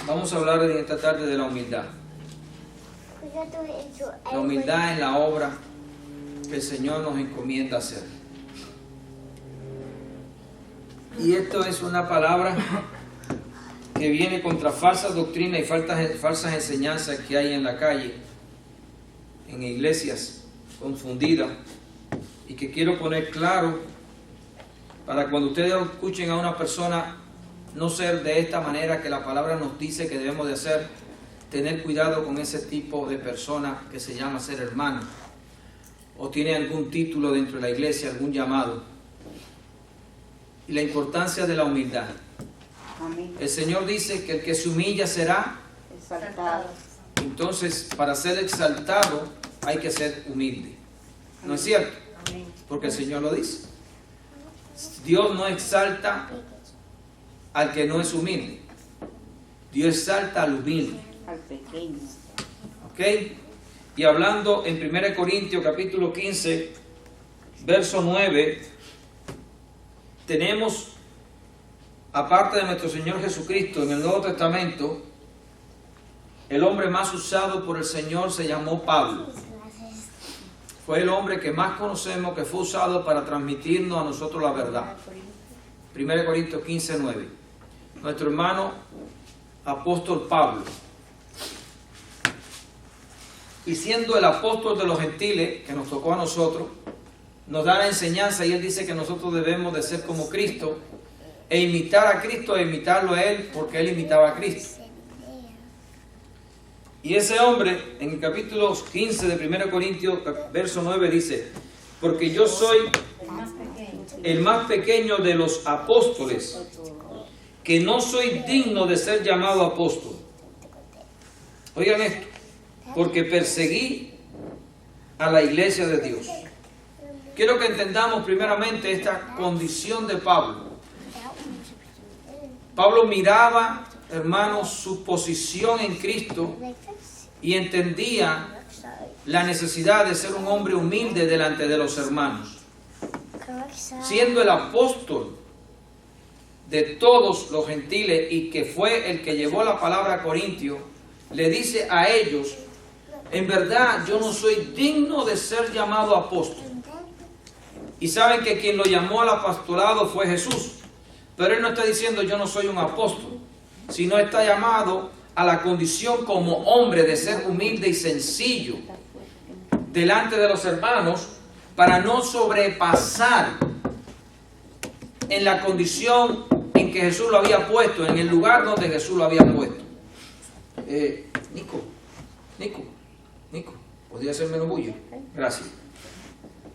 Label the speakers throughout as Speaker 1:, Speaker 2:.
Speaker 1: Vamos a hablar en esta tarde de la humildad. La humildad en la obra que el Señor nos encomienda hacer. Y esto es una palabra que viene contra falsas doctrinas y falsas enseñanzas que hay en la calle, en iglesias confundidas, y que quiero poner claro para cuando ustedes escuchen a una persona no ser de esta manera que la palabra nos dice que debemos de hacer, tener cuidado con ese tipo de persona que se llama ser hermano o tiene algún título dentro de la iglesia, algún llamado. Y la importancia de la humildad.
Speaker 2: Amén.
Speaker 1: El Señor dice que el que se humilla será
Speaker 2: Exaltado.
Speaker 1: Entonces, para ser exaltado hay que ser humilde. ¿No es cierto?
Speaker 2: Amén.
Speaker 1: Porque el Señor lo dice. Dios no exalta al que no es humilde. Dios exalta al humilde.
Speaker 2: Al pequeño.
Speaker 1: ¿Ok? Y hablando en 1 Corintios capítulo 15, verso 9, tenemos, aparte de nuestro Señor Jesucristo, en el Nuevo Testamento, el hombre más usado por el Señor se llamó Pablo. Fue el hombre que más conocemos, que fue usado para transmitirnos a nosotros la verdad. 1 Corintios 15, 9. Nuestro hermano apóstol Pablo. Y siendo el apóstol de los gentiles, que nos tocó a nosotros, nos da la enseñanza y él dice que nosotros debemos de ser como Cristo e imitar a Cristo e imitarlo a él porque él imitaba a Cristo. Y ese hombre, en el capítulo 15 de 1 Corintios, verso 9, dice: porque yo soy el más pequeño de los apóstoles, que no soy digno de ser llamado apóstol. Oigan esto, porque perseguí a la iglesia de Dios. Quiero que entendamos primeramente esta condición de Pablo. Pablo miraba, hermanos, su posición en Cristo y entendía la necesidad de ser un hombre humilde delante de los hermanos. Siendo el apóstol de todos los gentiles y que fue el que llevó la palabra a Corintios, le dice a ellos: en verdad yo no soy digno de ser llamado apóstol. Y saben que quien lo llamó al apostolado fue Jesús. Pero él no está diciendo yo no soy un apóstol, sino está llamado a la condición como hombre de ser humilde y sencillo delante de los hermanos para no sobrepasar en la condición en que Jesús lo había puesto, en el lugar donde Jesús lo había puesto. Nico, ¿podría hacer menos bulla? Gracias.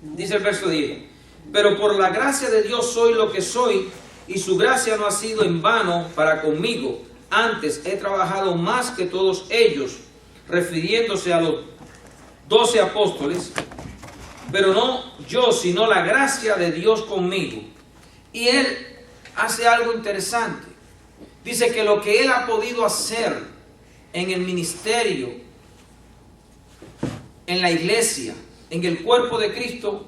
Speaker 1: Dice el verso 10: pero por la gracia de Dios soy lo que soy, y su gracia no ha sido en vano para conmigo. Antes he trabajado más que todos ellos, refiriéndose a los 12 apóstoles, pero no yo, sino la gracia de Dios conmigo. Y él hace algo interesante. Dice que lo que él ha podido hacer en el ministerio, en la iglesia, en el cuerpo de Cristo,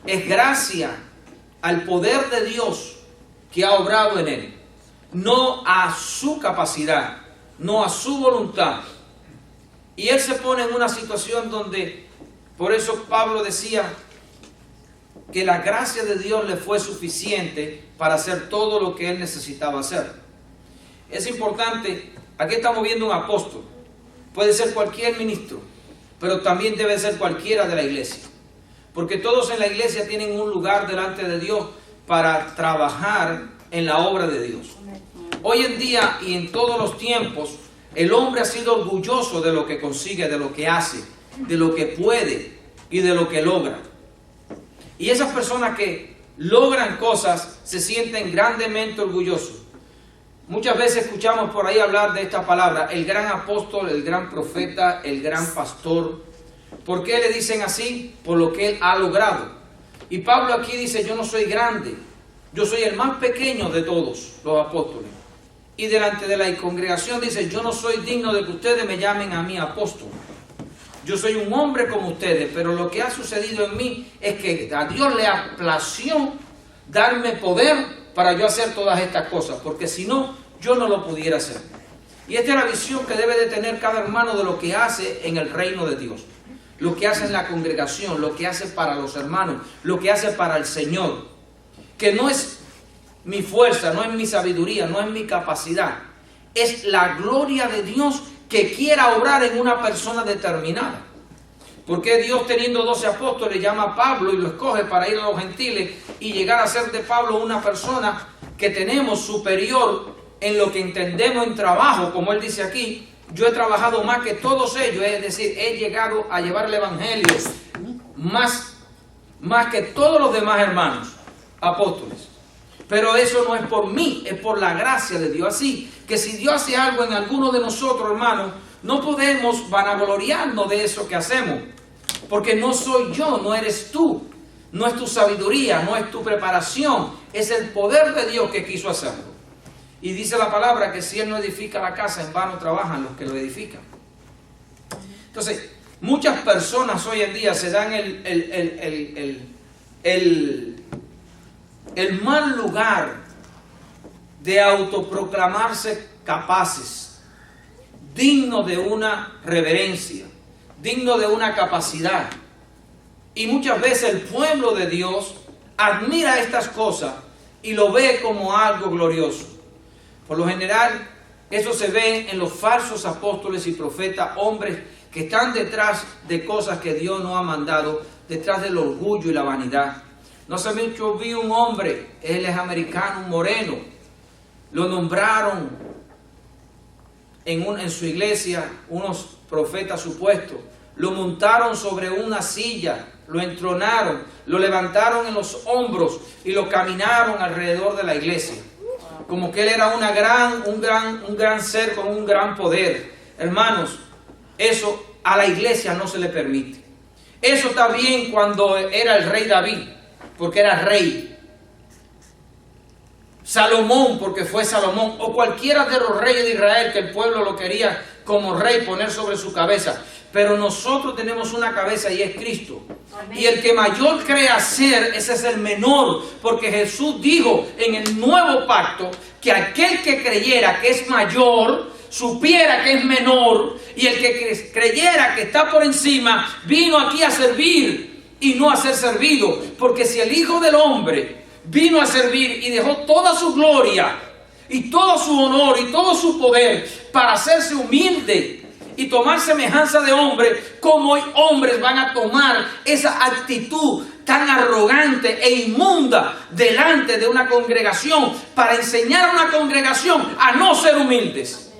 Speaker 1: es gracia al poder de Dios que ha obrado en él, no a su capacidad, no a su voluntad. Y él se pone en una situación donde, por eso Pablo decía que la gracia de Dios le fue suficiente para hacer todo lo que él necesitaba hacer. Es importante, aquí estamos viendo un apóstol, puede ser cualquier ministro, pero también debe ser cualquiera de la iglesia. Porque todos en la iglesia tienen un lugar delante de Dios para trabajar en la obra de Dios. Hoy en día y en todos los tiempos, el hombre ha sido orgulloso de lo que consigue, de lo que hace, de lo que puede y de lo que logra. Y esas personas que logran cosas se sienten grandemente orgullosos. Muchas veces escuchamos por ahí hablar de esta palabra: el gran apóstol, el gran profeta, el gran pastor. ¿Por qué le dicen así? Por lo que él ha logrado. Y Pablo aquí dice: yo no soy grande, yo soy el más pequeño de todos los apóstoles. Y delante de la congregación dice: yo no soy digno de que ustedes me llamen a mí apóstol. Yo soy un hombre como ustedes, pero lo que ha sucedido en mí es que a Dios le plació darme poder para yo hacer todas estas cosas, porque si no, yo no lo pudiera hacer. Y esta es la visión que debe de tener cada hermano de lo que hace en el reino de Dios, lo que hace en la congregación, lo que hace para los hermanos, lo que hace para el Señor, que no es mi fuerza, no es mi sabiduría, no es mi capacidad, es la gloria de Dios que quiera obrar en una persona determinada. Porque Dios, teniendo 12 apóstoles, llama a Pablo y lo escoge para ir a los gentiles y llegar a ser de Pablo una persona que tenemos superior en lo que entendemos en trabajo? Como él dice aquí, yo he trabajado más que todos ellos, es decir, he llegado a llevar el evangelio más que todos los demás hermanos apóstoles. Pero eso no es por mí, es por la gracia de Dios. Así que si Dios hace algo en alguno de nosotros, hermanos, no podemos vanagloriarnos de eso que hacemos, porque no soy yo, no eres tú, no es tu sabiduría, no es tu preparación, es el poder de Dios que quiso hacerlo. Y dice la palabra que si Él no edifica la casa, en vano trabajan los que lo edifican. Entonces, muchas personas hoy en día se dan el mal lugar de autoproclamarse capaces, dignos de una reverencia, dignos de una capacidad. Y muchas veces el pueblo de Dios admira estas cosas y lo ve como algo glorioso. Por lo general, eso se ve en los falsos apóstoles y profetas, hombres que están detrás de cosas que Dios no ha mandado, detrás del orgullo y la vanidad. No hace mucho vi un hombre, él es americano, un moreno, lo nombraron en su iglesia unos profetas supuestos, lo montaron sobre una silla, lo entronaron, lo levantaron en los hombros y lo caminaron alrededor de la iglesia, como que él era un gran ser con un gran poder. Hermanos, eso a la iglesia no se le permite. Eso está bien cuando era el rey David, porque era rey. Salomón, porque fue Salomón, o cualquiera de los reyes de Israel que el pueblo lo quería como rey poner sobre su cabeza. Pero nosotros tenemos una cabeza y es Cristo. Amén. Y el que mayor crea ser, ese es el menor, porque Jesús dijo en el nuevo pacto que aquel que creyera que es mayor, supiera que es menor, y el que creyera que está por encima, vino aquí a servir y no a ser servido. Porque si el Hijo del Hombre vino a servir y dejó toda su gloria y todo su honor y todo su poder para hacerse humilde y tomar semejanza de hombre, ¿cómo hoy hombres van a tomar esa actitud tan arrogante e inmunda delante de una congregación para enseñar a una congregación a no ser humildes?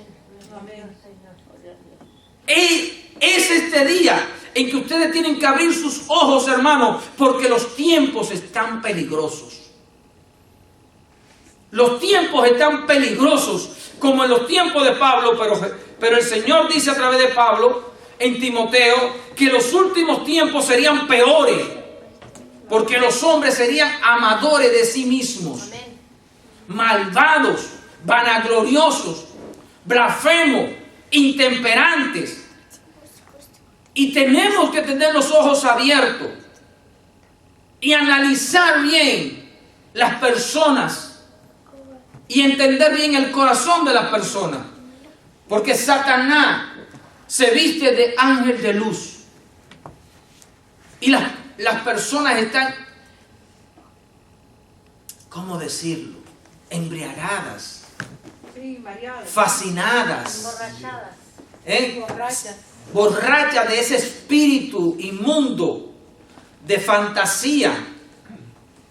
Speaker 1: Es este día en que ustedes tienen que abrir sus ojos, hermanos, porque los tiempos están peligrosos. Los tiempos están peligrosos, como en los tiempos de Pablo, pero el Señor dice a través de Pablo en Timoteo que los últimos tiempos serían peores, porque los hombres serían amadores de sí mismos, malvados, vanagloriosos, blasfemos, intemperantes. Y tenemos que tener los ojos abiertos y analizar bien las personas y entender bien el corazón de las personas, porque Satanás se viste de ángel de luz y las personas están, ¿cómo decirlo?, embriagadas, fascinadas, borrachas de ese espíritu inmundo de fantasía.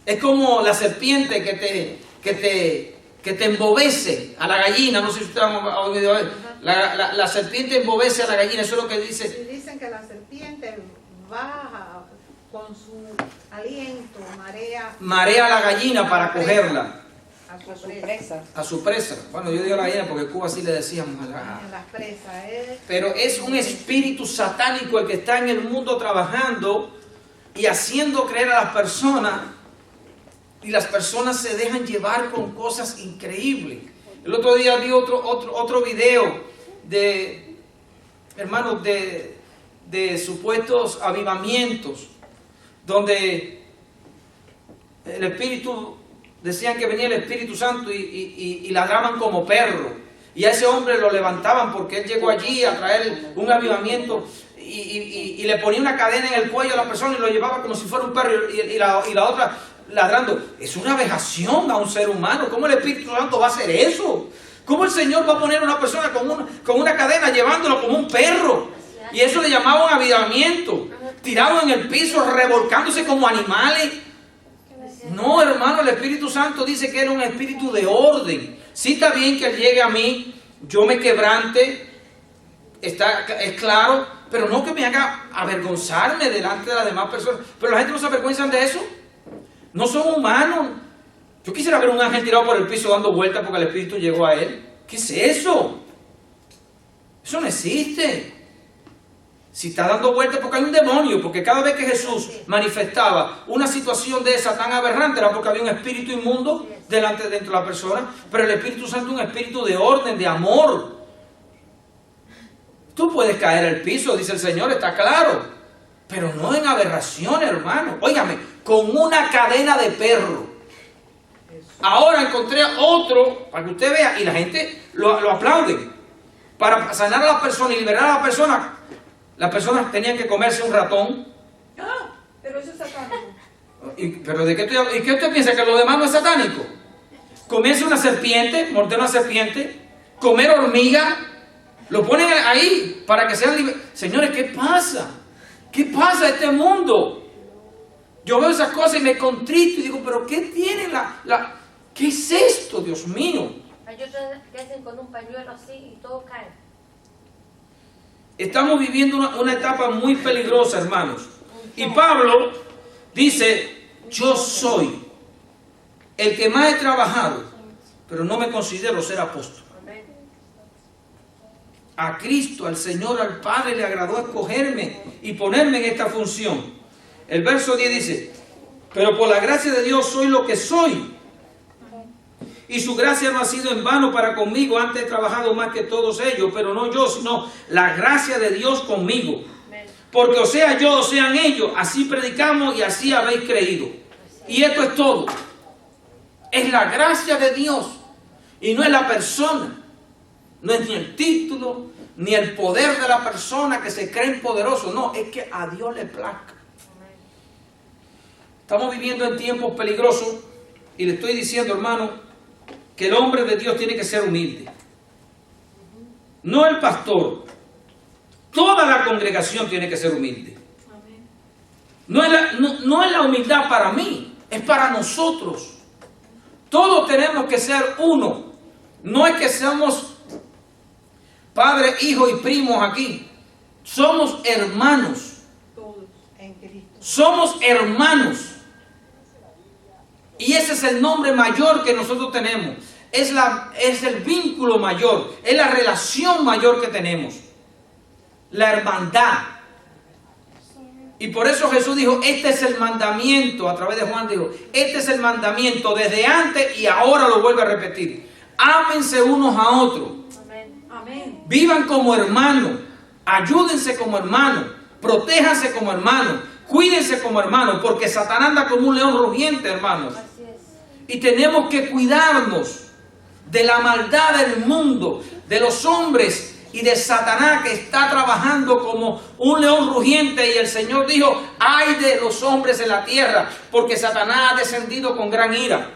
Speaker 1: Es como la serpiente que te embobece a la gallina. No sé si ustedes han oído la serpiente embobece a la gallina. Eso es lo que dice.
Speaker 3: Sí, dicen que la serpiente baja con su aliento, marea a la gallina para cogerla. A su presa. Bueno, yo digo la gallina porque en Cuba sí le decíamos a las presas. Pero es un espíritu satánico el que está en el mundo trabajando y haciendo creer a las personas. Y las personas se dejan llevar con cosas increíbles. El otro día vi otro video de hermanos de supuestos avivamientos, donde el Espíritu, decían que venía el Espíritu Santo y ladraban como perros
Speaker 1: y a ese hombre lo levantaban porque él llegó allí a traer un avivamiento y le ponía una cadena en el cuello a la persona y lo llevaba como si fuera un perro y la otra ladrando. Es una vejación a un ser humano. ¿Cómo el Espíritu Santo va a hacer eso? ¿Cómo el Señor va a poner a una persona con una cadena llevándolo como un perro? Y eso le llamaban avivamiento. Tirados en el piso, revolcándose como animales. No, hermano, el Espíritu Santo dice que era un espíritu de orden. Sí está bien que Él llegue a mí, yo me quebrante, es claro, pero no que me haga avergonzarme delante de las demás personas. Pero la gente no se avergüenza de eso. No son humanos. Yo quisiera ver un ángel tirado por el piso dando vueltas porque el Espíritu llegó a él. ¿Qué es eso? Eso no existe. Si está dando vueltas porque hay un demonio, porque cada vez que Jesús manifestaba una situación de esa tan aberrante era porque había un espíritu inmundo dentro de la persona. Pero el Espíritu Santo es un espíritu de orden, de amor. Tú puedes caer al piso, dice el Señor, está claro, pero no en aberración, hermano. Óigame, con una cadena de perro. Ahora encontré otro, para que usted vea, y la gente lo aplaude. Para sanar a la persona y liberar a la persona, las personas tenían que comerse un ratón.
Speaker 3: Ah, pero eso es satánico.
Speaker 1: ¿Pero de qué estoy hablando? ¿Y qué usted piensa? ¿Que lo demás no es satánico? Comerse una serpiente, morder una serpiente, comer hormiga, lo ponen ahí para que sean libres. Señores, ¿qué pasa? ¿Qué pasa a este mundo? Yo veo esas cosas y me contrito y digo, ¿pero qué tiene ¿qué es esto, Dios mío?
Speaker 4: Hay otros que hacen con un pañuelo así y todo cae.
Speaker 1: Estamos viviendo una etapa muy peligrosa, hermanos. Y Pablo dice, yo soy el que más he trabajado, pero no me considero ser apóstol. A Cristo, al Señor, al Padre le agradó escogerme y ponerme en esta función. El verso 10 dice, pero por la gracia de Dios soy lo que soy. Y su gracia no ha sido en vano para conmigo. Antes he trabajado más que todos ellos, pero no yo, sino la gracia de Dios conmigo. Porque o sea yo o sean ellos, así predicamos y así habéis creído. Y esto es todo. Es la gracia de Dios y no es la persona. No es ni el título, ni el poder de la persona que se creen poderosos. No, es que a Dios le plazca. Estamos viviendo en tiempos peligrosos y le estoy diciendo, hermano, que el hombre de Dios tiene que ser humilde. No el pastor. Toda la congregación tiene que ser humilde. No es la humildad para mí, es para nosotros. Todos tenemos que ser uno. No es que seamos padre, hijo y primos aquí. Somos hermanos.
Speaker 3: Todos en Cristo.
Speaker 1: Somos hermanos. Y ese es el nombre mayor que nosotros tenemos. Es el vínculo mayor. Es la relación mayor que tenemos. La hermandad. Y por eso Jesús dijo, este es el mandamiento. A través de Juan dijo, este es el mandamiento desde antes y ahora lo vuelve a repetir. Ámense unos a otros.
Speaker 3: Amén.
Speaker 1: Vivan como hermanos. Ayúdense como hermanos. Protéjanse como hermanos. Cuídense como hermanos. Porque Satanás anda como un león rugiente, hermanos. Y tenemos que cuidarnos de la maldad del mundo, de los hombres y de Satanás que está trabajando como un león rugiente. Y el Señor dijo, ay de los hombres en la tierra, porque Satanás ha descendido con gran ira.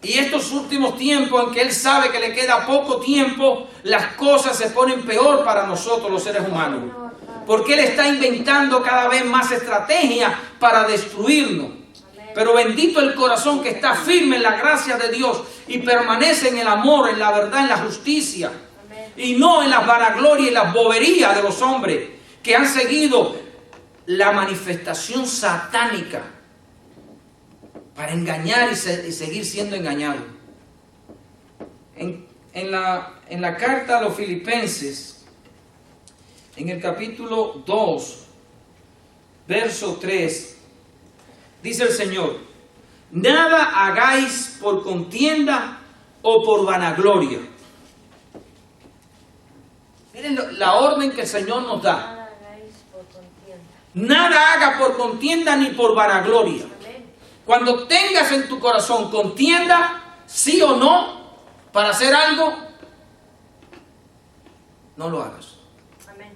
Speaker 1: Y estos últimos tiempos en que Él sabe que le queda poco tiempo, las cosas se ponen peor para nosotros los seres humanos. Porque Él está inventando cada vez más estrategias para destruirnos. Pero bendito el corazón que está firme en la gracia de Dios y permanece en el amor, en la verdad, en la justicia. Y no en las vanaglorias y las boberías de los hombres que han seguido la manifestación satánica para engañar y seguir siendo engañados. En la carta a los Filipenses, en el capítulo 2, verso 3, dice el Señor, nada hagáis por contienda o por vanagloria. Miren la orden que el Señor nos da. Nada haga por contienda ni por vanagloria. Cuando tengas en tu corazón contienda, sí o no, para hacer algo, no lo hagas.
Speaker 4: Amén.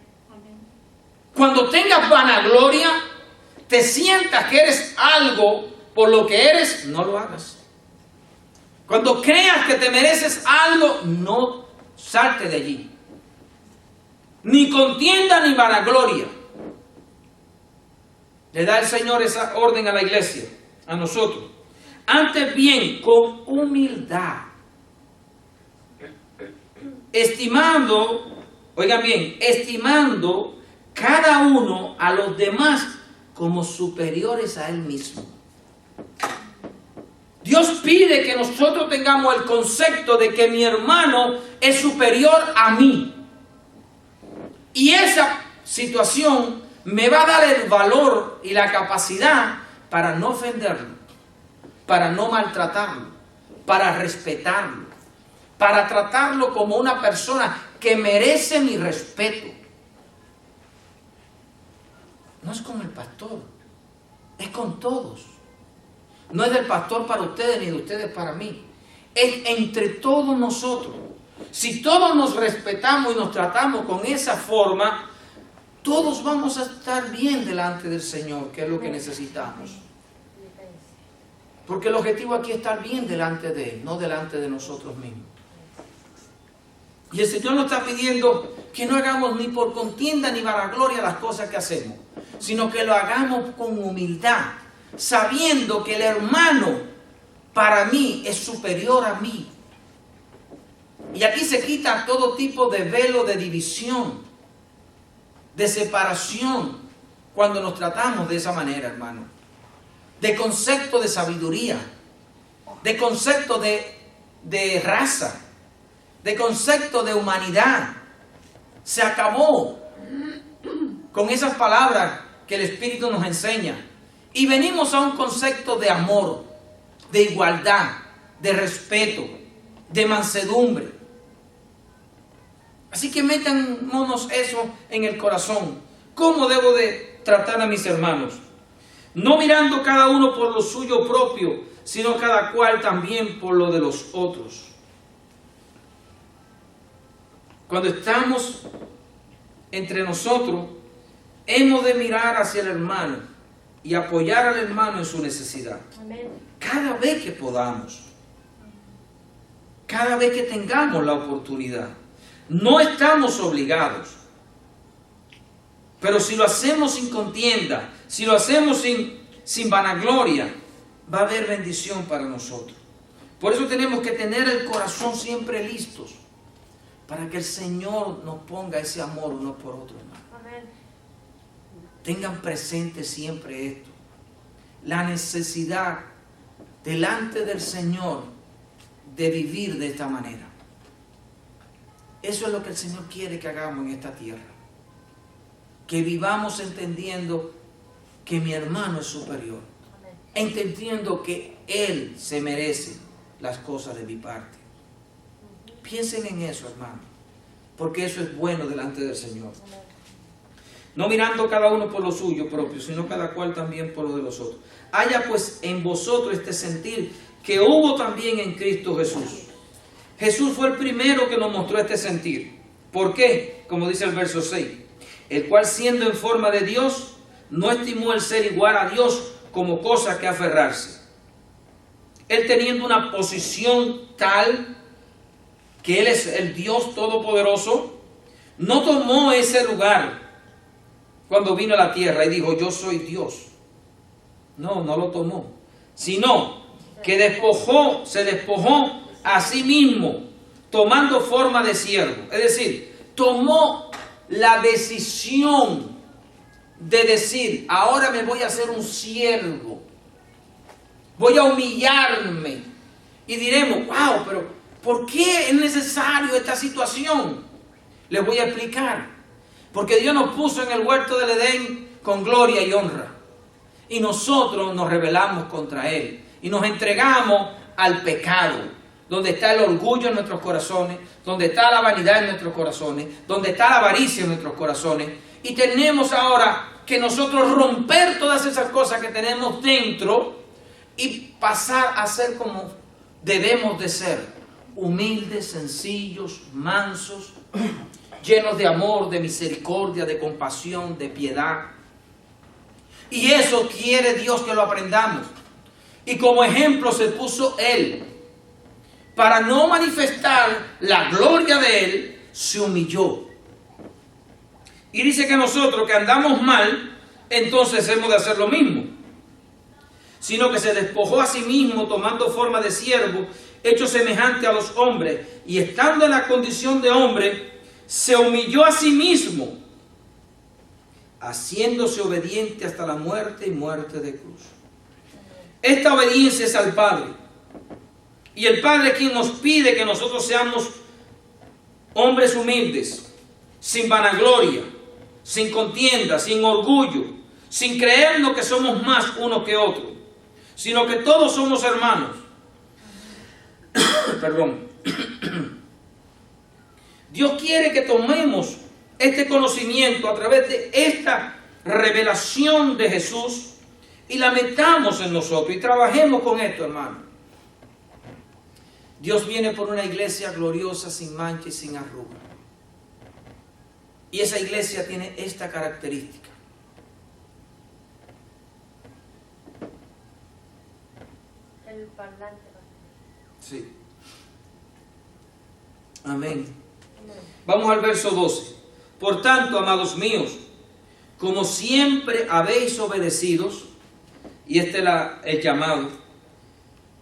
Speaker 1: Cuando tengas vanagloria, te sientas que eres algo por lo que eres, no lo hagas. Cuando creas que te mereces algo, no salte de allí. Ni contienda ni vanagloria. Le da el Señor esa orden a la iglesia, a nosotros. Antes bien, con humildad, estimando, oigan bien, estimando cada uno a los demás como superiores a él mismo. Dios pide que nosotros tengamos el concepto de que mi hermano es superior a mí. Y esa situación me va a dar el valor y la capacidad para no ofenderlo, para no maltratarlo, para respetarlo, para tratarlo como una persona que merece mi respeto. No es con el pastor, es con todos. No es del pastor para ustedes ni de ustedes para mí. Es entre todos nosotros. Si todos nos respetamos y nos tratamos con esa forma, todos vamos a estar bien delante del Señor, que es lo que necesitamos. Porque el objetivo aquí es estar bien delante de Él, no delante de nosotros mismos. Y el Señor nos está pidiendo que no hagamos ni por contienda ni vanagloria las cosas que hacemos, sino que lo hagamos con humildad, sabiendo que el hermano para mí es superior a mí. Y aquí se quita todo tipo de velo de división, de separación, cuando nos tratamos de esa manera, hermano. De concepto de sabiduría, de concepto de raza, de concepto de humanidad. Se acabó con esas palabras que el Espíritu nos enseña. Y venimos a un concepto de amor, de igualdad, de respeto, de mansedumbre. Así que métanos eso en el corazón. ¿Cómo debo de tratar a mis hermanos? No mirando cada uno por lo suyo propio, sino cada cual también por lo de los otros. Cuando estamos entre nosotros, hemos de mirar hacia el hermano y apoyar al hermano en su necesidad.
Speaker 4: Amén.
Speaker 1: Cada vez que podamos, cada vez que tengamos la oportunidad. No estamos obligados, pero si lo hacemos sin contienda, si lo hacemos sin vanagloria, va a haber bendición para nosotros. Por eso tenemos que tener el corazón siempre listos, para que el Señor nos ponga ese amor uno por otro, hermano.
Speaker 4: Amén.
Speaker 1: Tengan presente siempre esto, la necesidad delante del Señor de vivir de esta manera. Eso es lo que el Señor quiere que hagamos en esta tierra. Que vivamos entendiendo que mi hermano es superior. Entendiendo que Él se merece las cosas de mi parte. Piensen en eso, hermano. Porque eso es bueno delante del Señor. No mirando cada uno por lo suyo propio, sino cada cual también por lo de los otros. Haya pues en vosotros este sentir que hubo también en Cristo Jesús. Jesús fue el primero que nos mostró este sentir. ¿Por qué? Como dice el verso 6. El cual siendo en forma de Dios, no estimó el ser igual a Dios como cosa que aferrarse. Él teniendo una posición tal que Él es el Dios Todopoderoso, no tomó ese lugar cuando vino a la tierra y dijo, yo soy Dios. No, no lo tomó. Sino que se despojó a sí mismo, tomando forma de siervo. Es decir, tomó la decisión de decir, ahora me voy a hacer un siervo. Voy a humillarme. Y diremos, wow, pero ¿por qué es necesario esta situación? Les voy a explicar. Porque Dios nos puso en el huerto del Edén con gloria y honra. Y nosotros nos rebelamos contra Él. Y nos entregamos al pecado. Donde está el orgullo en nuestros corazones, donde está la vanidad en nuestros corazones, donde está la avaricia en nuestros corazones. Y tenemos ahora que nosotros romper todas esas cosas que tenemos dentro y pasar a ser como debemos de ser, humildes, sencillos, mansos, llenos de amor, de misericordia, de compasión, de piedad. Y eso quiere Dios que lo aprendamos. Y como ejemplo se puso Él. Para no manifestar la gloria de Él, se humilló. Y dice que nosotros que andamos mal, entonces hemos de hacer lo mismo. Sino que se despojó a sí mismo, tomando forma de siervo, hecho semejante a los hombres, y estando en la condición de hombre, se humilló a sí mismo, haciéndose obediente hasta la muerte y muerte de cruz. Esta obediencia es al Padre. Y el Padre es quien nos pide que nosotros seamos hombres humildes, sin vanagloria, sin contienda, sin orgullo, sin creernos que somos más unos que otros, sino que todos somos hermanos. Perdón. Dios quiere que tomemos este conocimiento a través de esta revelación de Jesús y la metamos en nosotros y trabajemos con esto, hermano. Dios viene por una iglesia gloriosa, sin mancha y sin arruga. Y esa iglesia tiene esta característica.
Speaker 4: El parlante.
Speaker 1: Sí. Amén. Vamos al verso 12. Por tanto, amados míos, como siempre habéis obedecido, y este es el llamado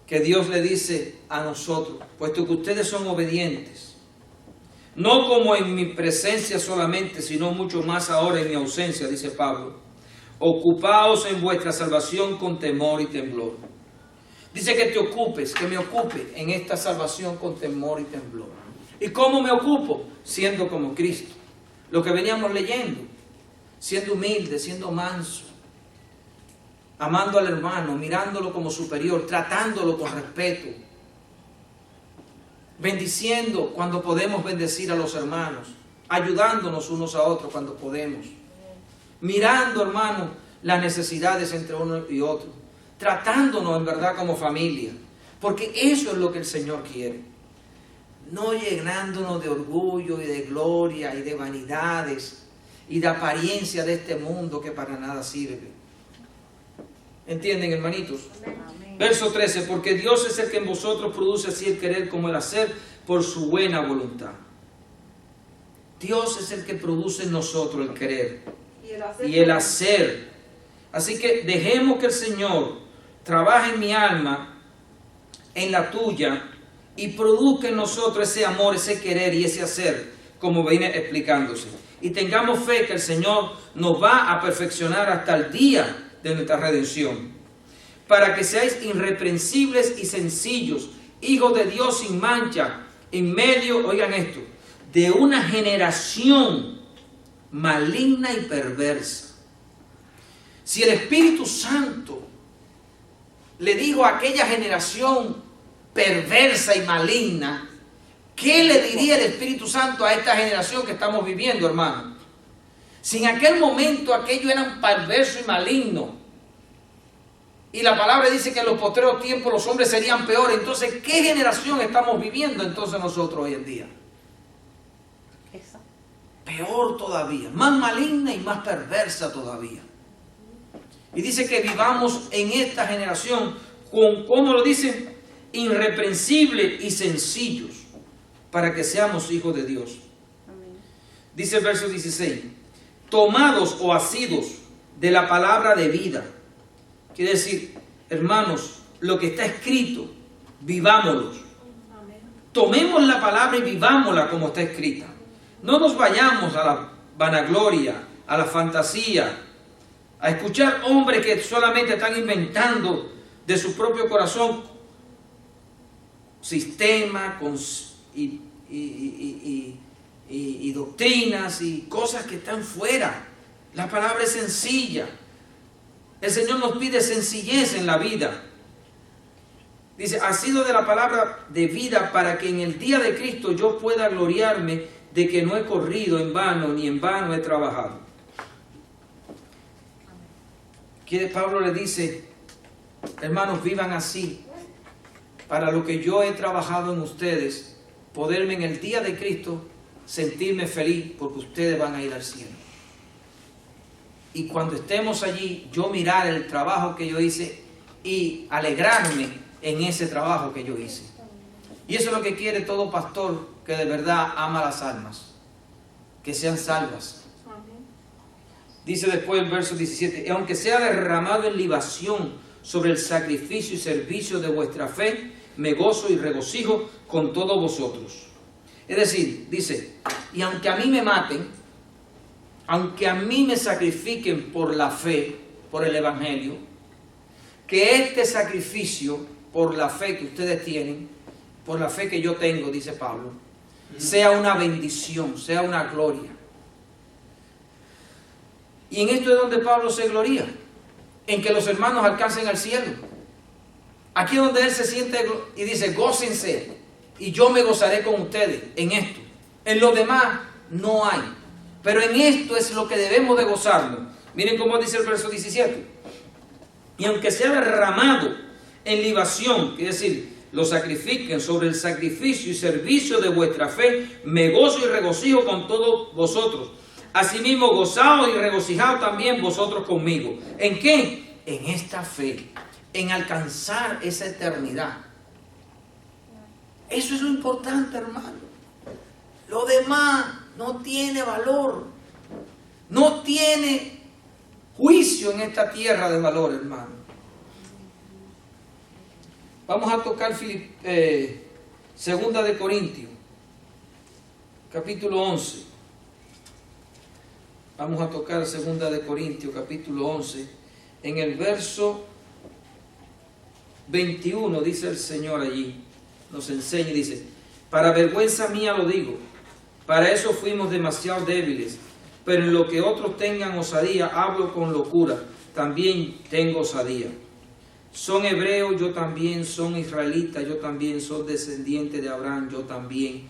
Speaker 1: que Dios le dice a nosotros, puesto que ustedes son obedientes, no como en mi presencia solamente, sino mucho más ahora en mi ausencia, dice Pablo, ocupaos en vuestra salvación con temor y temblor. Dice que te ocupes, que me ocupe en esta salvación con temor y temblor. ¿Y cómo me ocupo? Siendo como Cristo. Lo que veníamos leyendo, siendo humilde, siendo manso, amando al hermano, mirándolo como superior, tratándolo con respeto, bendiciendo cuando podemos bendecir a los hermanos, ayudándonos unos a otros cuando podemos, mirando, hermano, las necesidades entre uno y otro, tratándonos en verdad como familia, porque eso es lo que el Señor quiere. No llenándonos de orgullo y de gloria y de vanidades y de apariencia de este mundo que para nada sirve. ¿Entienden, hermanitos?
Speaker 2: Amén.
Speaker 1: Verso 13, porque Dios es el que en vosotros produce así el querer como el hacer por su buena voluntad. Dios es el que produce en nosotros el querer y el hacer. Así que dejemos que el Señor trabaje en mi alma, en la tuya, y produzca en nosotros ese amor, ese querer y ese hacer, como viene explicándose. Y tengamos fe que el Señor nos va a perfeccionar hasta el día de nuestra redención, para que seáis irreprensibles y sencillos, hijos de Dios sin mancha, en medio, oigan esto, de una generación maligna y perversa. Si el Espíritu Santo le dijo a aquella generación perversa y maligna, ¿qué le diría el Espíritu Santo a esta generación que estamos viviendo, hermano? Si en aquel momento aquello eran perverso y maligno, y la palabra dice que en los postreros tiempos los hombres serían peores, entonces ¿qué generación estamos viviendo entonces nosotros hoy en día?
Speaker 2: Eso.
Speaker 1: Peor todavía, más maligna y más perversa todavía. Y dice que vivamos en esta generación con, ¿cómo lo dice? Irreprensibles y sencillos, para que seamos hijos de Dios.
Speaker 2: Amén.
Speaker 1: Dice el verso 16, tomados o asidos de la palabra de vida. Quiere decir, hermanos, lo que está escrito, vivámoslo. Tomemos la palabra y vivámosla como está escrita. No nos vayamos a la vanagloria, a la fantasía, a escuchar hombres que solamente están inventando de su propio corazón sistemas y doctrinas y cosas que están fuera. La palabra es sencilla. El Señor nos pide sencillez en la vida. Dice, ha sido de la palabra de vida para que en el día de Cristo yo pueda gloriarme de que no he corrido en vano ni en vano he trabajado. Que Pablo le dice, hermanos, vivan así. para lo que yo he trabajado en ustedes, poderme en el día de Cristo sentirme feliz porque ustedes van a ir al cielo. Y cuando estemos allí, yo mirar el trabajo que yo hice y alegrarme en ese trabajo que yo hice. Y eso es lo que quiere todo pastor que de verdad ama las almas, que sean salvas. Dice después el verso 17, y aunque sea derramado en libación sobre el sacrificio y servicio de vuestra fe, me gozo y regocijo con todos vosotros. Es decir, dice, y aunque a mí me maten, aunque a mí me sacrifiquen por la fe, por el Evangelio, que este sacrificio por la fe que ustedes tienen, por la fe que yo tengo, dice Pablo, sea una bendición, sea una gloria. Y en esto es donde Pablo se gloria, en que los hermanos alcancen al cielo. Aquí es donde él se siente y dice, gócense, y yo me gozaré con ustedes en esto. En lo demás no hay, pero en esto es lo que debemos de gozarnos. Miren cómo dice el verso 17. Y aunque sea derramado en libación, quiere decir, lo sacrifiquen sobre el sacrificio y servicio de vuestra fe, me gozo y regocijo con todos vosotros. Asimismo, gozaos y regocijaos también vosotros conmigo. ¿En qué? En esta fe, en alcanzar esa eternidad. Eso es lo importante, hermano. Lo demás no tiene valor. No tiene juicio en esta tierra de valor, hermano. Vamos a tocar Segunda de Corintios, capítulo 11. Vamos a tocar Segunda de Corintios, capítulo 11. En el verso 21 dice el Señor allí, nos enseña y dice, para vergüenza mía lo digo, para eso fuimos demasiado débiles, pero en lo que otros tengan osadía, hablo con locura, también tengo osadía. Son hebreos, yo también, son israelitas, yo también, son descendientes de Abraham, yo también.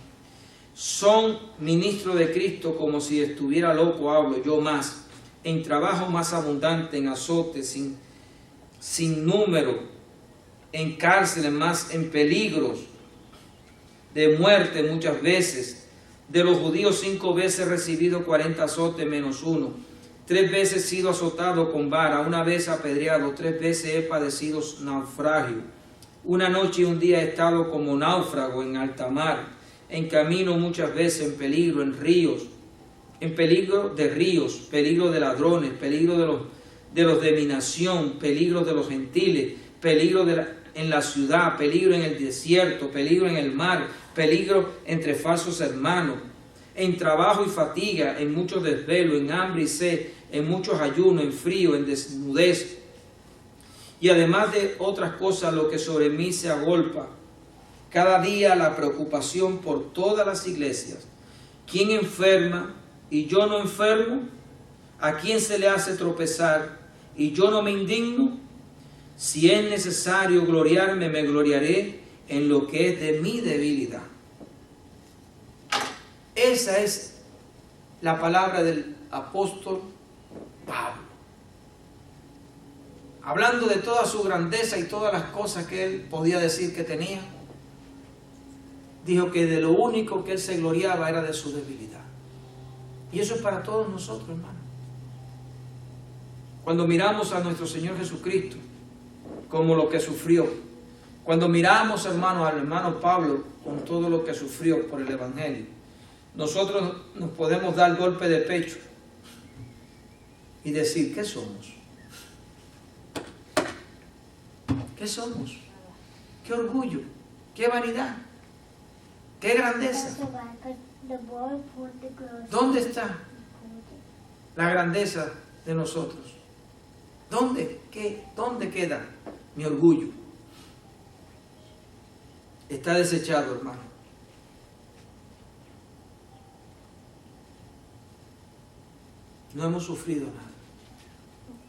Speaker 1: Son ministros de Cristo, como si estuviera loco, hablo yo más, en trabajo más abundante, en azotes sin número, en cárceles más, en peligros de muerte muchas veces. De los judíos 5 veces he recibido 40 azotes menos 1. 3 veces he sido azotado con vara, 1 vez apedreado, 3 veces he padecido naufragio. 1 noche y 1 día he estado como náufrago en alta mar, en camino muchas veces, en peligro, en ríos, en peligro de ríos, peligro de ladrones, peligro de los de mi nación, peligro de los gentiles, peligro en la ciudad, peligro en el desierto, peligro en el mar, peligro entre falsos hermanos, en trabajo y fatiga, en mucho desvelo, en hambre y sed, en muchos ayunos, en frío, en desnudez. Y además de otras cosas, lo que sobre mí se agolpa, cada día la preocupación por todas las iglesias. ¿Quién enferma y yo no enfermo? ¿A quién se le hace tropezar y yo no me indigno? Si es necesario gloriarme, me gloriaré en lo que es de mi debilidad. Esa es la palabra del apóstol Pablo. Hablando de toda su grandeza y todas las cosas que él podía decir que tenía, dijo que de lo único que él se gloriaba era de su debilidad. Y eso es para todos nosotros, hermano. Cuando miramos a nuestro Señor Jesucristo como lo que sufrió, cuando miramos, hermano, al hermano Pablo con todo lo que sufrió por el Evangelio, nosotros nos podemos dar golpe de pecho y decir, ¿qué somos? ¿Qué somos? ¿Qué orgullo? ¿Qué vanidad? ¡Qué grandeza! ¿Dónde está la grandeza de nosotros? ¿Dónde queda mi orgullo? Está desechado, hermano. No hemos sufrido nada.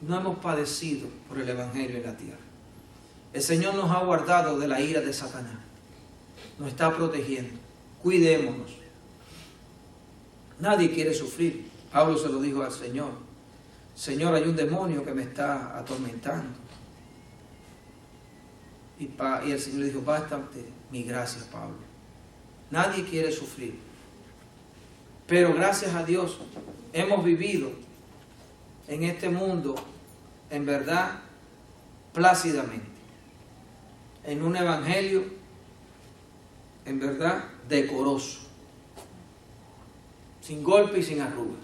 Speaker 1: No hemos padecido por el Evangelio en la tierra. El Señor nos ha guardado de la ira de Satanás. Nos está protegiendo. Cuidémonos. Nadie quiere sufrir. Pablo se lo dijo al Señor. Señor, hay un demonio que me está atormentando. Y el Señor le dijo, bástate mi gracia, Pablo. Nadie quiere sufrir. Pero gracias a Dios hemos vivido en este mundo, en verdad, plácidamente. En un evangelio, en verdad, decoroso. Sin golpe y sin arruga.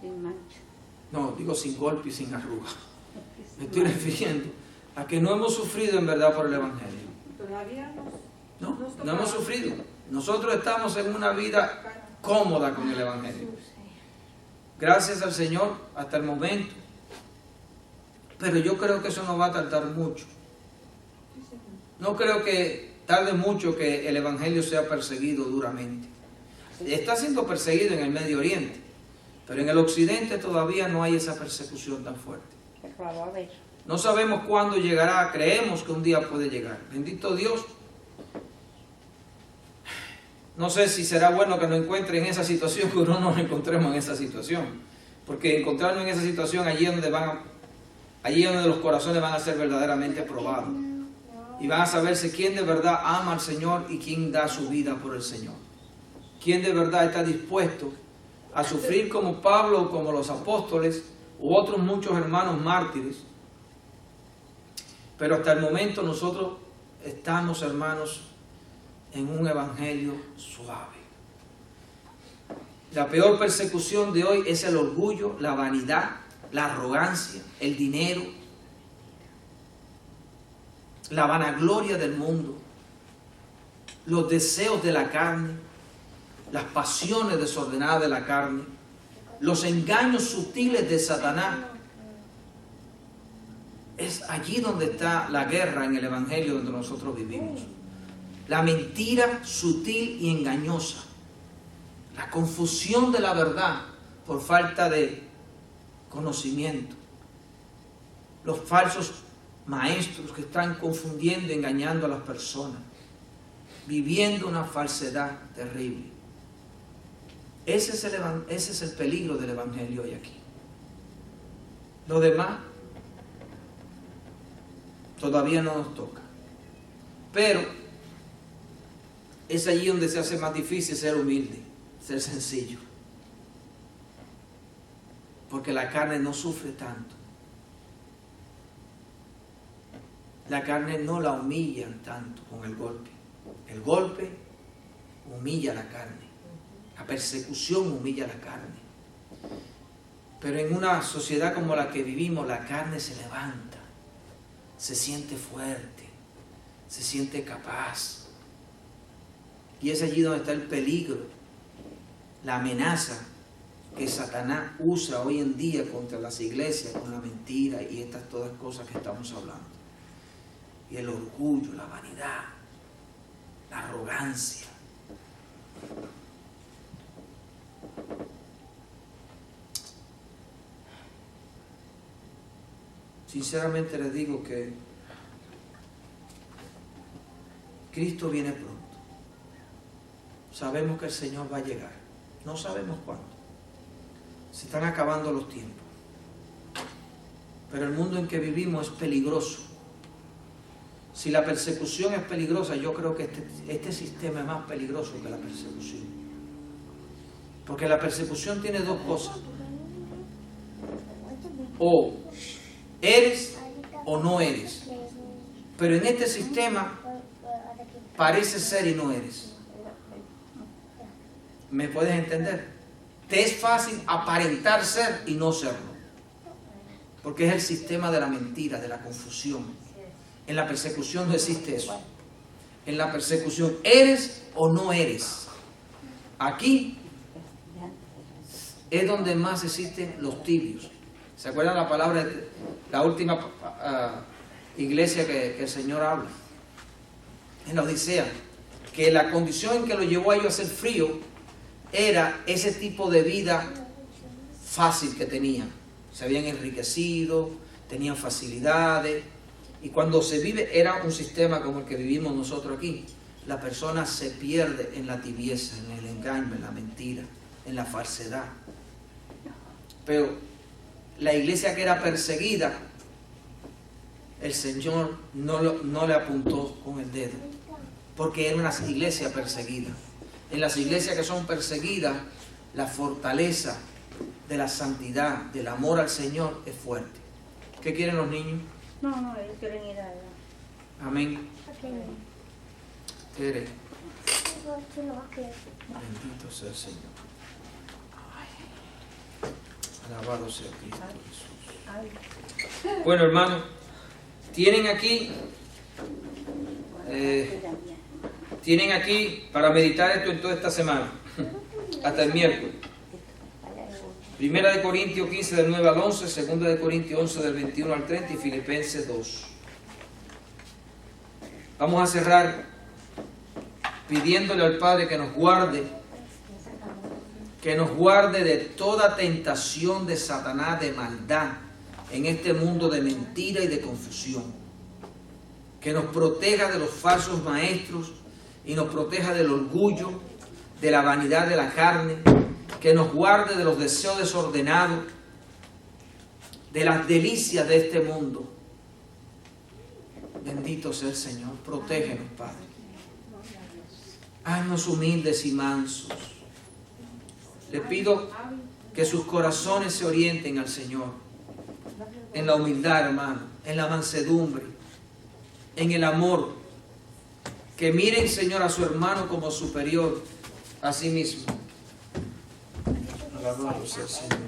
Speaker 2: Sin mancha.
Speaker 1: No, digo sin golpe y sin arruga. Me estoy refiriendo a que no hemos sufrido en verdad por el evangelio.
Speaker 3: Todavía
Speaker 1: No hemos sufrido. Nosotros estamos en una vida cómoda con el evangelio. Gracias al Señor hasta el momento. Pero yo creo que eso no va a tardar mucho. No creo que tarde mucho que el evangelio sea perseguido duramente. Está siendo perseguido en el Medio Oriente, pero en el Occidente todavía no hay esa persecución tan fuerte.
Speaker 2: Pero va a haber.
Speaker 1: No sabemos cuándo llegará, creemos que un día puede llegar. Bendito Dios. No sé si será bueno que nos encuentre en esa situación, que no nos encontremos en esa situación. Porque encontrarnos en esa situación allí donde los corazones van a ser verdaderamente probados. Y van a saberse quién de verdad ama al Señor y quién da su vida por el Señor. Quién de verdad está dispuesto a sufrir como Pablo, como los apóstoles, u otros muchos hermanos mártires. Pero hasta el momento nosotros estamos, hermanos, en un evangelio suave. La peor persecución de hoy es el orgullo, la vanidad, la arrogancia, el dinero, la vanagloria del mundo, los deseos de la carne, las pasiones desordenadas de la carne, los engaños sutiles de Satanás. Es allí donde está la guerra en el evangelio donde nosotros vivimos. La mentira sutil y engañosa, la confusión de la verdad por falta de conocimiento, los falsos maestros que están confundiendo y engañando a las personas, viviendo una falsedad terrible. Ese es el peligro del evangelio hoy aquí. Lo demás todavía no nos toca, pero es allí donde se hace más difícil ser humilde, ser sencillo, porque la carne no sufre tanto. La carne no la humillan tanto con el golpe. El golpe humilla la carne. La persecución humilla la carne. Pero en una sociedad como la que vivimos, la carne se levanta, se siente fuerte, se siente capaz. Y es allí donde está el peligro, la amenaza que Satanás usa hoy en día contra las iglesias con la mentira y estas todas cosas que estamos hablando. Y el orgullo, la vanidad, la arrogancia. Sinceramente les digo que Cristo viene pronto. Sabemos que el Señor va a llegar. No sabemos cuándo. Se están acabando los tiempos. Pero el mundo en que vivimos es peligroso. Si la persecución es peligrosa, yo creo que este sistema es más peligroso que la persecución. Porque la persecución tiene dos cosas. O eres o no eres. Pero en este sistema parece ser y no eres. ¿Me puedes entender? Te es fácil aparentar ser y no serlo. Porque es el sistema de la mentira, de la confusión. En la persecución no existe eso. En la persecución eres o no eres. Aquí es donde más existen los tibios. ¿Se acuerdan la palabra, la última iglesia que el Señor habla? En la Odisea, que la condición en que lo llevó a ellos a ser frío era ese tipo de vida fácil que tenían. Se habían enriquecido, tenían facilidades, y cuando se vive, era un sistema como el que vivimos nosotros aquí. La persona se pierde en la tibieza, en el engaño, en la mentira, en la falsedad. Pero la iglesia que era perseguida, el Señor no le apuntó con el dedo, porque era una iglesia perseguida. En las iglesias que son perseguidas, la fortaleza de la santidad, del amor al Señor es fuerte. ¿Qué quieren los niños?
Speaker 2: No, ellos quieren ir allá.
Speaker 1: Amén. Tere. Bendito sea el Señor. Alabado sea Cristo Jesús. Bueno, hermanos, tienen aquí para meditar esto en toda esta semana, hasta el miércoles. Primera de Corintios 15 del 9 al 11, Segunda de Corintios 11 del 21 al 30 y Filipenses 2. Vamos a cerrar pidiéndole al Padre que nos guarde de toda tentación de Satanás, de maldad, en este mundo de mentira y de confusión. Que nos proteja de los falsos maestros y nos proteja del orgullo, de la vanidad de la carne, que nos guarde de los deseos desordenados, de las delicias de este mundo. Bendito sea el Señor, protégenos, Padre. Haznos humildes y mansos. Le pido que sus corazones se orienten al Señor, en la humildad, hermano, en la mansedumbre, en el amor. Que miren, Señor, a su hermano como superior a sí mismo. Alabado sea el Señor.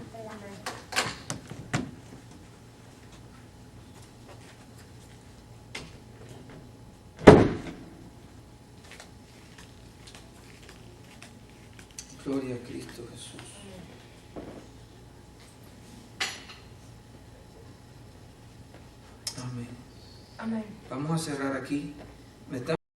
Speaker 1: Gloria a Cristo Jesús. Amén.
Speaker 4: Amén.
Speaker 1: Vamos a cerrar aquí. Me están